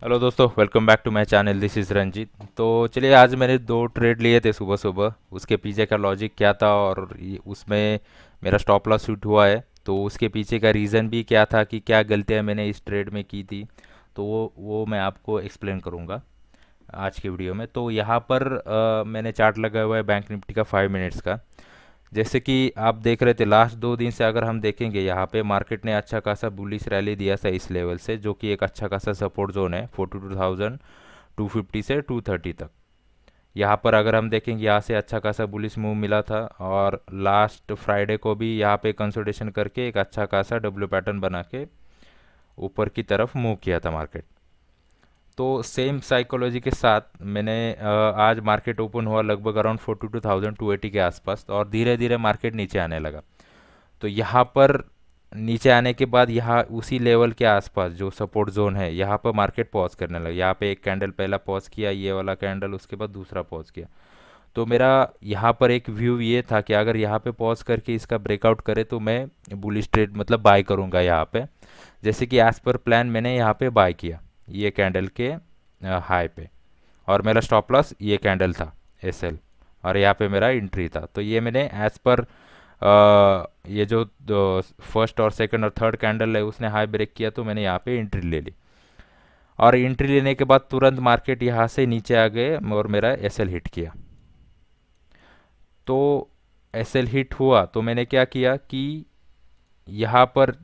Hello दोस्तों, welcome back to my channel. This is Ranjit. तो चलिए, आज मैंने दो ट्रेड लिए थे सुबह सुबह। उसके पीछे का लॉजिक क्या था और उसमें मेरा स्टॉप लॉस हिट हुआ है, तो उसके पीछे का रीज़न भी क्या था कि क्या गलतियां मैंने इस ट्रेड में की थी। तो वो मैं आपको एक्सप्लेन करूंगा आज की वीडियो में। तो यहाँ पर मैंने चार्ट लगाया हुआ है बैंक निफ्टी का 5 मिनट्स का। जैसे कि आप देख रहे थे, लास्ट 2 दिन से अगर हम देखेंगे, यहाँ पे मार्केट ने अच्छा खासा बुलिश रैली दिया था इस लेवल से, जो कि एक अच्छा खासा सपोर्ट जोन है 42,250 से 230 तक। यहाँ पर अगर हम देखेंगे, यहाँ से अच्छा खासा बुलिश मूव मिला था और लास्ट फ्राइडे को भी यहाँ पे कंसोलिडेशन करके एक अच्छा खासा डब्ल्यू पैटर्न बना के ऊपर की तरफ मूव किया था मार्केट। तो सेम साइकोलॉजी के साथ मैंने आज मार्केट ओपन हुआ लगभग अराउंड 42,280 के आसपास, और धीरे धीरे मार्केट नीचे आने लगा। तो यहाँ पर नीचे आने के बाद यहाँ उसी लेवल के आसपास जो सपोर्ट जोन है, यहाँ पर मार्केट पॉज करने लगा। यहाँ पे एक कैंडल पहला पॉज किया, ये वाला कैंडल, उसके बाद दूसरा पॉज किया। तो मेरा यहाँ पर एक व्यू ये था कि अगर यहाँ पे पॉज करके इसका ब्रेकआउट करे तो मैं बुलिश ट्रेड मतलब बाय करूँगा यहाँ पे। जैसे कि एज पर प्लान मैंने यहाँ पे बाय किया ये कैंडल के हाई पे, और मेरा स्टॉप लॉस ये कैंडल था एसएल, और यहाँ पे मेरा एंट्री था। तो ये मैंने एज पर ये जो फर्स्ट और सेकंड और थर्ड कैंडल है उसने हाई ब्रेक किया, तो मैंने यहाँ पे एंट्री ले ली। और एंट्री लेने के बाद तुरंत मार्केट यहाँ से नीचे आ गए और मेरा एसएल हिट किया। तो एसएल हिट हुआ तो मैंने क्या किया कि यहाँ पर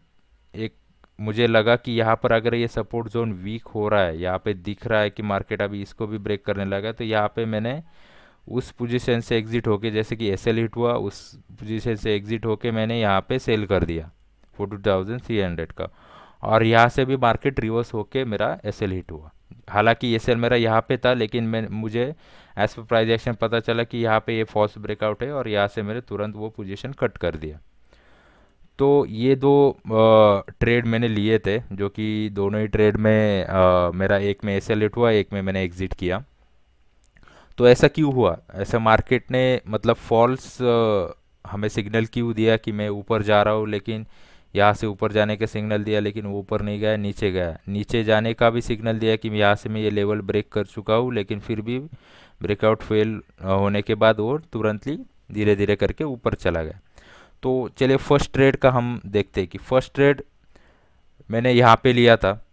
एक, मुझे लगा कि यहाँ पर अगर ये सपोर्ट जोन वीक हो रहा है, यहाँ पे दिख रहा है कि मार्केट अभी इसको भी ब्रेक करने लगा, तो यहाँ पे मैंने उस पोजीशन से एग्जिट होके, जैसे कि एसएल हिट हुआ उस पोजीशन से एग्जिट होके मैंने यहाँ पे सेल कर दिया 42,300 का। और यहाँ से भी मार्केट रिवर्स होके मेरा एसएल हिट हुआ। हालांकि एसएल मेरा यहाँ पे था, लेकिन मैं मुझे एज पर प्राइस एक्शन पता चला कि यहाँ पे ये फॉल्स ब्रेकआउट है, और यहाँ से मैंने तुरंत वो पोजीशन कट कर दिया। तो ये दो ट्रेड मैंने लिए थे, जो कि दोनों ही ट्रेड में मेरा एक में एसएल हिट हुआ, एक में मैंने एग्जिट किया। तो ऐसा क्यों हुआ? ऐसा मार्केट ने मतलब फॉल्स हमें सिग्नल क्यों दिया कि मैं ऊपर जा रहा हूँ, लेकिन यहाँ से ऊपर जाने का सिग्नल दिया, लेकिन वो ऊपर नहीं गया, नीचे गया। नीचे जाने का भी सिग्नल दिया कि यहाँ से मैं ये लेवल ब्रेक कर चुका हूँ, लेकिन फिर भी ब्रेकआउट फेल होने के बाद वो तुरंत ही धीरे धीरे करके ऊपर चला गया। तो चलिए फर्स्ट ट्रेड का हम देखते हैं कि फर्स्ट ट्रेड मैंने यहाँ पे लिया था,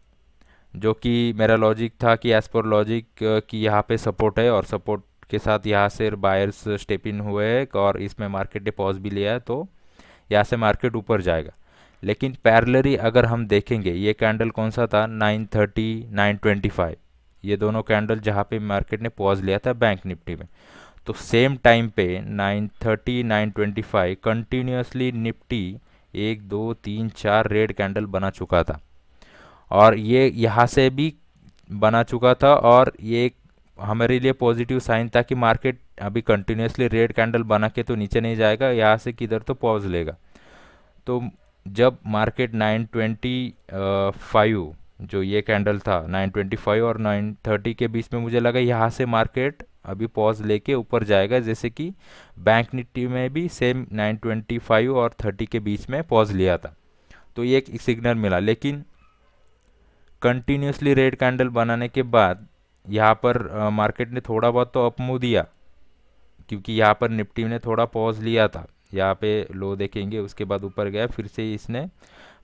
जो कि मेरा लॉजिक था कि एज पर लॉजिक कि यहाँ पे सपोर्ट है, और सपोर्ट के साथ यहाँ से बायर्स स्टेप इन हुए हैं और इसमें मार्केट ने पॉज भी लिया है, तो यहाँ से मार्केट ऊपर जाएगा। लेकिन पैरेलली अगर हम देखेंगे, ये कैंडल कौन सा था, 930 925, ये दोनों कैंडल जहाँ पे मार्केट ने पॉज लिया था बैंक निफ्टी में। तो सेम टाइम पे 930 925 कंटिन्यूसली निफ्टी 1 2 3 4 रेड कैंडल बना चुका था, और ये यहाँ से भी बना चुका था, और ये एक हमारे लिए पॉजिटिव साइन था कि मार्केट अभी कंटिन्यूसली रेड कैंडल बना के तो नीचे नहीं जाएगा, यहाँ से किधर तो पॉज लेगा। तो जब मार्केट 925, जो ये कैंडल था 925 और 930 के बीच में, मुझे लगा यहाँ से मार्केट अभी पॉज लेके ऊपर जाएगा, जैसे कि बैंक निफ्टी में भी सेम 925 और 30 के बीच में पॉज लिया था। तो ये एक सिग्नल मिला, लेकिन कंटिन्यूसली रेड कैंडल बनाने के बाद यहाँ पर मार्केट ने थोड़ा बहुत तो अप मूव दिया, क्योंकि यहाँ पर निफ्टी ने थोड़ा पॉज लिया था। यहाँ पे लो देखेंगे, उसके बाद ऊपर गया, फिर से इसने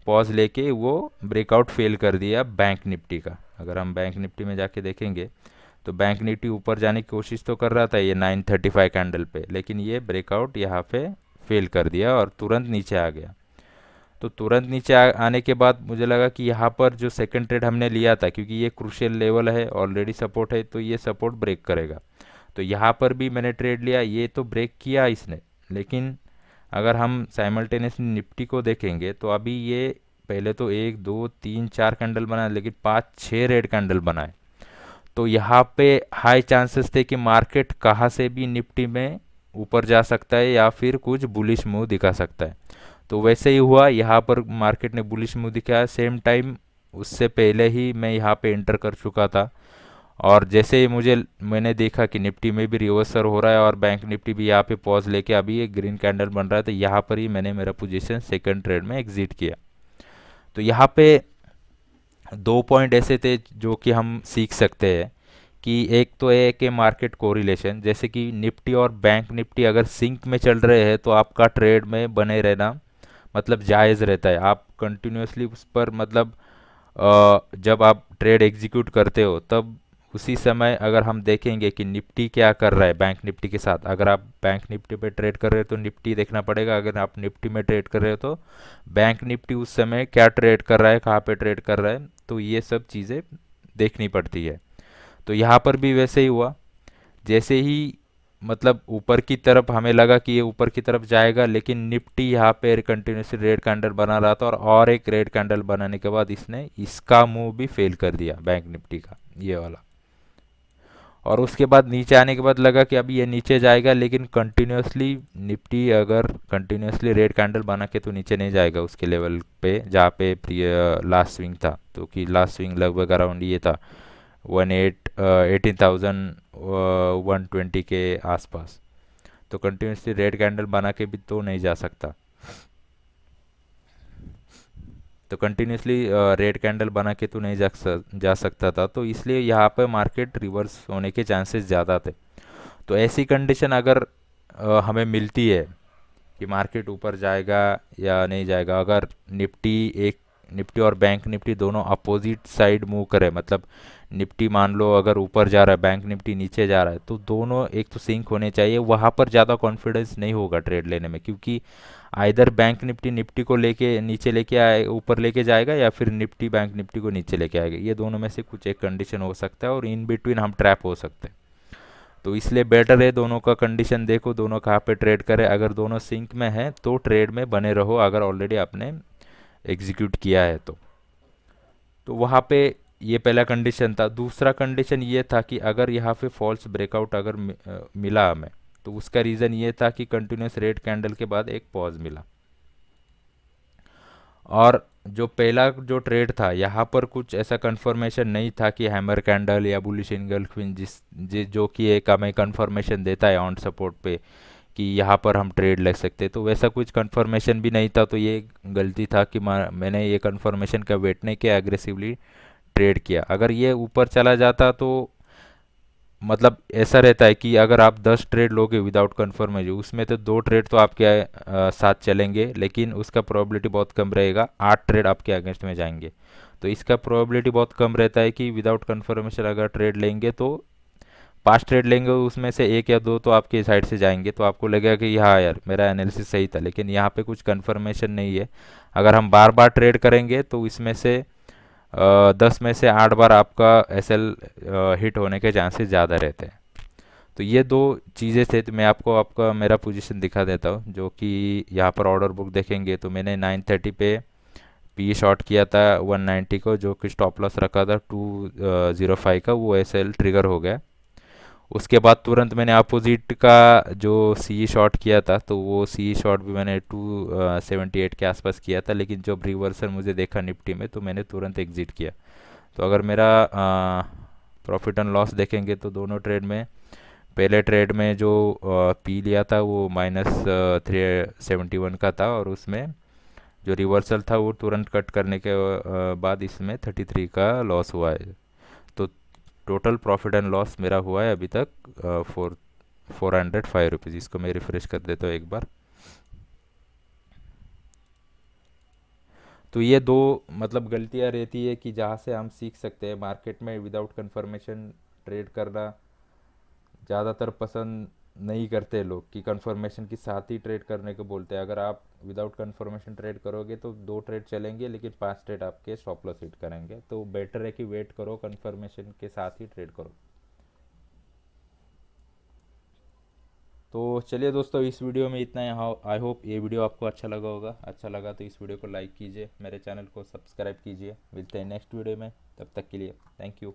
पॉज लेके वो ब्रेकआउट फेल कर दिया बैंक निफ्टी का। अगर हम बैंक निफ्टी में जाके देखेंगे, तो बैंक निफ्टी ऊपर जाने की कोशिश तो कर रहा था ये 935 कैंडल पे, लेकिन ये ब्रेकआउट यहाँ पे फेल कर दिया और तुरंत नीचे आ गया। तो तुरंत नीचे आने के बाद मुझे लगा कि यहाँ पर जो सेकंड ट्रेड हमने लिया था, क्योंकि ये क्रूशियल लेवल है, ऑलरेडी सपोर्ट है, तो ये सपोर्ट ब्रेक करेगा। तो यहाँ पर भी मैंने ट्रेड लिया, ये तो ब्रेक किया इसने, लेकिन अगर हम साइमल्टेनियसली निफ्टी को देखेंगे, तो अभी ये पहले तो 1 2 3 4 कैंडल बनाए, लेकिन 5 6 रेड कैंडल बनाए। तो यहाँ पे हाई चांसेस थे कि मार्केट कहाँ से भी निफ्टी में ऊपर जा सकता है या फिर कुछ बुलिश मूव दिखा सकता है। तो वैसे ही हुआ, यहाँ पर मार्केट ने बुलिश मूव दिखाया। सेम टाइम उससे पहले ही मैं यहाँ पे एंटर कर चुका था, और जैसे ही मैंने देखा कि निफ्टी में भी रिवर्सल हो रहा है और बैंक निफ्टी भी यहाँ पे पॉज लेके अभी एक ग्रीन कैंडल बन रहा है, तो यहाँ पर ही मैंने मेरा पोजीशन सेकंड ट्रेड में एग्जिट किया। तो यहाँ पे दो पॉइंट ऐसे थे जो कि हम सीख सकते हैं कि एक तो है कि मार्केट कोरिलेशन, जैसे कि निफ्टी और बैंक निफ्टी अगर सिंक में चल रहे हैं तो आपका ट्रेड में बने रहना मतलब जायज़ रहता है। आप कंटिन्यूसली उस पर मतलब जब आप ट्रेड एग्जीक्यूट करते हो तब उसी समय अगर हम देखेंगे कि निफ्टी क्या कर रहा है बैंक निफ्टी के साथ, अगर आप बैंक निफ्टी पे ट्रेड कर रहे हो तो निफ्टी देखना पड़ेगा, अगर आप निफ्टी में ट्रेड कर रहे हो तो बैंक निफ्टी उस समय क्या ट्रेड कर रहा है, कहाँ पे ट्रेड कर रहा है, तो ये सब चीज़ें देखनी पड़ती है। तो यहाँ पर भी वैसे ही हुआ, जैसे ही मतलब ऊपर की तरफ हमें लगा कि ये ऊपर की तरफ जाएगा, लेकिन निफ्टी यहाँ पे कंटिन्यूसली रेड कैंडल बना रहा था और एक रेड कैंडल बनाने के बाद इसने इसका मूव भी फेल कर दिया बैंक निफ्टी का, ये वाला। और उसके बाद नीचे आने के बाद लगा कि अभी ये नीचे जाएगा, लेकिन कंटिन्यूसली निफ्टी अगर कंटिन्यूसली रेड कैंडल बना के तो नीचे नहीं जाएगा उसके लेवल पे जहाँ पे लास्ट स्विंग था, तो कि लास्ट स्विंग लगभग अराउंड ये था 18,120 के आसपास। तो कंटिन्यूसली रेड कैंडल बना के भी तो नहीं जा सकता, तो कंटिन्यूसली रेड कैंडल बना के तो नहीं जा सकता था, तो इसलिए यहाँ पर मार्केट रिवर्स होने के चांसेस ज़्यादा थे। तो ऐसी कंडीशन अगर हमें मिलती है कि मार्केट ऊपर जाएगा या नहीं जाएगा, अगर निफ्टी एक निफ्टी और बैंक निफ्टी दोनों अपोजिट साइड मूव करे, मतलब निफ्टी मान लो अगर ऊपर जा रहा है, बैंक निफ्टी नीचे जा रहा है, तो दोनों एक तो सिंक होने चाहिए, वहाँ पर ज़्यादा कॉन्फिडेंस नहीं होगा ट्रेड लेने में, क्योंकि आइदर बैंक निफ्टी निफ्टी को लेके नीचे लेके आए ऊपर लेके जाएगा या फिर निफ्टी बैंक निफ्टी को नीचे लेके आएगा, ये दोनों में से कुछ एक कंडीशन हो सकता है और इन बिटवीन हम ट्रैप हो सकते हैं। तो इसलिए बेटर है दोनों का कंडीशन देखो, दोनों कहाँ पे ट्रेड करें, अगर दोनों सिंक में है तो ट्रेड में बने रहो, अगर ऑलरेडी आपने एग्जीक्यूट किया है तो वहाँ पे ये पहला कंडीशन था। दूसरा कंडीशन ये था कि अगर यहाँ पे फॉल्स ब्रेकआउट अगर मिला हमें, तो उसका रीज़न ये था कि कंटिन्यूस रेड कैंडल के बाद एक पॉज मिला, और जो पहला जो ट्रेड था यहाँ पर कुछ ऐसा कंफर्मेशन नहीं था कि हैमर कैंडल या बुलिश इंगल्फिंग जो कि एक हमें कंफर्मेशन देता है ऑन सपोर्ट पे कि यहाँ पर हम ट्रेड ले सकते, तो वैसा कुछ कंफर्मेशन भी नहीं था। तो ये गलती था कि मैंने ये कंफर्मेशन का वेट नहीं किया, एग्रेसिवली ट्रेड किया। अगर ये ऊपर चला जाता तो मतलब ऐसा रहता है कि अगर आप 10 ट्रेड लोगे विदाउट कंफर्मेशन, उसमें तो 2 ट्रेड तो आपके साथ चलेंगे, लेकिन उसका प्रोबेबिलिटी बहुत कम रहेगा, 8 ट्रेड आपके अगेंस्ट में जाएंगे। तो इसका प्रोबेबिलिटी बहुत कम रहता है कि विदाउट कंफर्मेशन अगर ट्रेड लेंगे तो 5 ट्रेड लेंगे उसमें से एक या दो तो आपके साइड से जाएंगे, तो आपको लगेगा कि हाँ यार मेरा एनालिसिस सही था, लेकिन यहाँ पे कुछ कंफर्मेशन नहीं है। अगर हम बार बार ट्रेड करेंगे तो इसमें से 10 में से 8 बार आपका एसएल हिट होने के चांसेस ज़्यादा रहते हैं। तो ये दो चीज़ें थे, तो मैं आपको आपका मेरा पोजीशन दिखा देता हूँ, जो कि यहाँ पर ऑर्डर बुक देखेंगे तो मैंने 9:30 पे पी शॉट किया था 190 को, जो कि स्टॉप लॉस रखा था 205 का, वो एसएल ट्रिगर हो गया। उसके बाद तुरंत मैंने अपोजिट का जो सी शॉट किया था, तो वो सी शॉट भी मैंने 278 के आसपास किया था, लेकिन जब रिवर्सल मुझे देखा निफ्टी में तो मैंने तुरंत एग्जिट किया। तो अगर मेरा प्रॉफिट एंड लॉस देखेंगे तो दोनों ट्रेड में, पहले ट्रेड में जो पी लिया था वो -371 का था, और उसमें जो रिवर्सल था वो तुरंत कट करने के बाद इसमें 33 का लॉस हुआ है। तो टोटल प्रॉफिट एंड लॉस मेरा हुआ है अभी तक 405 रुपीज़। इसको मैं रिफ्रेश कर देता हूँ एक बार। तो ये दो मतलब गलतियाँ रहती है कि जहाँ से हम सीख सकते हैं मार्केट में विदाउट कंफर्मेशन ट्रेड करना ज़्यादातर पसंद नहीं करते लोग, कि कंफर्मेशन के साथ ही ट्रेड करने को बोलते हैं। अगर आप विदाउट कंफर्मेशन ट्रेड करोगे तो 2 ट्रेड चलेंगे, लेकिन 5 ट्रेड आपके स्टॉप लॉस हिट करेंगे। तो बेटर है कि वेट करो, कंफर्मेशन के साथ ही ट्रेड करो। तो चलिए दोस्तों, इस वीडियो में इतना ही। आई होप ये वीडियो आपको अच्छा लगा होगा। अच्छा लगा तो इस वीडियो को लाइक कीजिए, मेरे चैनल को सब्सक्राइब कीजिए। मिलते हैं नेक्स्ट वीडियो में, तब तक के लिए थैंक यू।